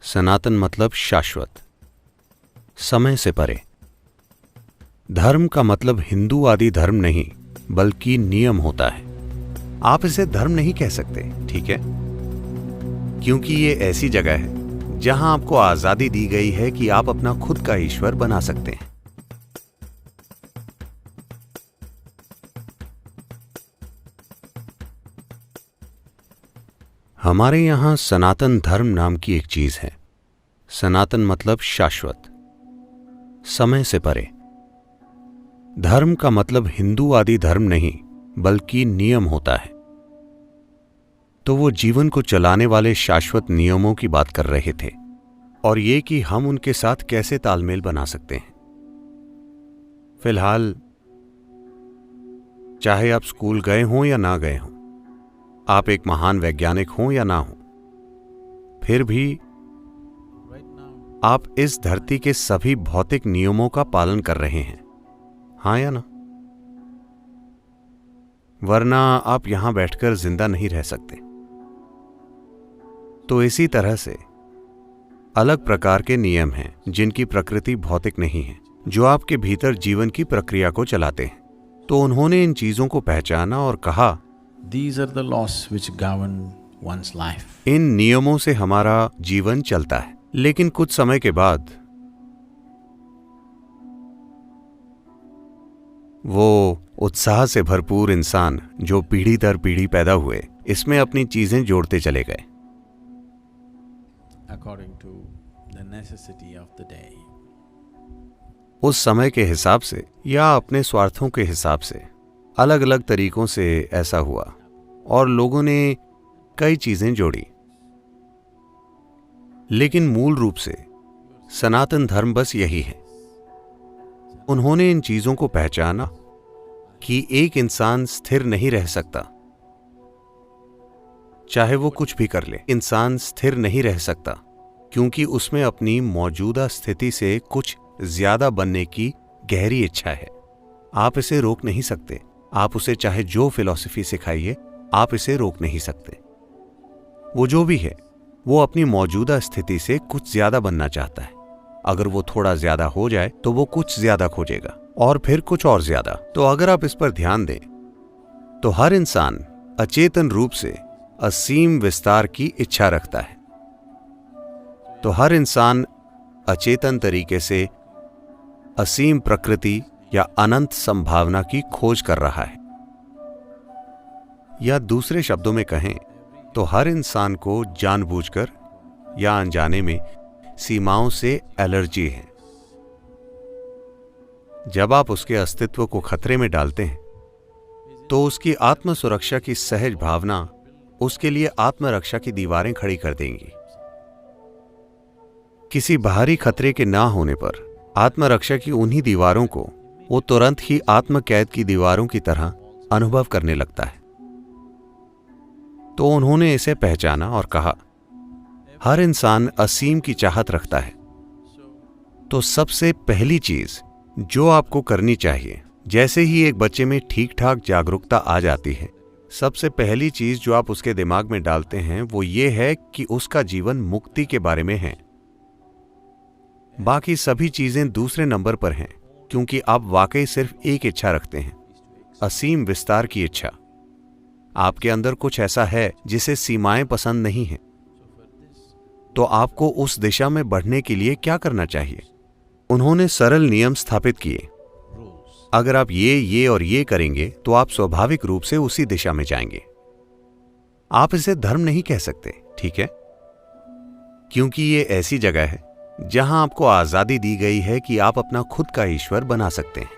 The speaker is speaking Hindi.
सनातन मतलब शाश्वत, समय से परे। धर्म का मतलब हिंदू आदि धर्म नहीं बल्कि नियम होता है। आप इसे धर्म नहीं कह सकते, ठीक है, क्योंकि ये ऐसी जगह है जहां आपको आजादी दी गई है कि आप अपना खुद का ईश्वर बना सकते हैं। हमारे यहां सनातन धर्म नाम की एक चीज है। सनातन मतलब शाश्वत, समय से परे। धर्म का मतलब हिंदू आदि धर्म नहीं बल्कि नियम होता है। तो वो जीवन को चलाने वाले शाश्वत नियमों की बात कर रहे थे, और ये कि हम उनके साथ कैसे तालमेल बना सकते हैं। फिलहाल चाहे आप स्कूल गए हों या ना गए हों, आप एक महान वैज्ञानिक हों या ना हों, फिर भी आप इस धरती के सभी भौतिक नियमों का पालन कर रहे हैं, हाँ या ना? वरना आप यहां बैठकर जिंदा नहीं रह सकते। तो इसी तरह से अलग प्रकार के नियम हैं जिनकी प्रकृति भौतिक नहीं है, जो आपके भीतर जीवन की प्रक्रिया को चलाते हैं। तो उन्होंने इन चीजों को पहचाना और कहा, These are the laws which govern one's life. इन नियमों से हमारा जीवन चलता है। लेकिन कुछ समय के बाद वो उत्साह से भरपूर इंसान जो पीढ़ी दर पीढ़ी पैदा हुए, इसमें अपनी चीजें जोड़ते चले गए According to the necessity of the day. उस समय के हिसाब से या अपने स्वार्थों के हिसाब से। अलग अलग तरीकों से ऐसा हुआ और लोगों ने कई चीजें जोड़ी, लेकिन मूल रूप से सनातन धर्म बस यही है। उन्होंने इन चीजों को पहचाना कि एक इंसान स्थिर नहीं रह सकता, चाहे वो कुछ भी कर ले। इंसान स्थिर नहीं रह सकता क्योंकि उसमें अपनी मौजूदा स्थिति से कुछ ज्यादा बनने की गहरी इच्छा है। आप इसे रोक नहीं सकते। आप उसे चाहे जो फिलॉसफी सिखाइए, आप इसे रोक नहीं सकते। वो जो भी है, वो अपनी मौजूदा स्थिति से कुछ ज्यादा बनना चाहता है। अगर वो थोड़ा ज्यादा हो जाए तो वो कुछ ज्यादा खोजेगा और फिर कुछ और ज्यादा। तो अगर आप इस पर ध्यान दें तो हर इंसान अचेतन रूप से असीम विस्तार की इच्छा रखता है। तो हर इंसान अचेतन तरीके से असीम प्रकृति या अनंत संभावना की खोज कर रहा है। या दूसरे शब्दों में कहें तो हर इंसान को जानबूझकर या अनजाने में सीमाओं से एलर्जी है। जब आप उसके अस्तित्व को खतरे में डालते हैं तो उसकी आत्म सुरक्षा की सहज भावना उसके लिए आत्मरक्षा की दीवारें खड़ी कर देंगी। किसी बाहरी खतरे के ना होने पर आत्मरक्षा की उन्हीं दीवारों को वो तुरंत ही आत्मकैद की दीवारों की तरह अनुभव करने लगता है। तो उन्होंने इसे पहचाना और कहा, हर इंसान असीम की चाहत रखता है। तो सबसे पहली चीज जो आपको करनी चाहिए, जैसे ही एक बच्चे में ठीक ठाक जागरूकता आ जाती है, सबसे पहली चीज जो आप उसके दिमाग में डालते हैं वो ये है कि उसका जीवन मुक्ति के बारे में है। बाकी सभी चीजें दूसरे नंबर पर हैं, क्योंकि आप वाकई सिर्फ एक इच्छा रखते हैं, असीम विस्तार की इच्छा। आपके अंदर कुछ ऐसा है जिसे सीमाएं पसंद नहीं हैं। तो आपको उस दिशा में बढ़ने के लिए क्या करना चाहिए? उन्होंने सरल नियम स्थापित किए। अगर आप ये और ये करेंगे तो आप स्वाभाविक रूप से उसी दिशा में जाएंगे। आप इसे धर्म नहीं कह सकते, ठीक है, क्योंकि ये ऐसी जगह है जहां आपको आजादी दी गई है कि आप अपना खुद का ईश्वर बना सकते हैं।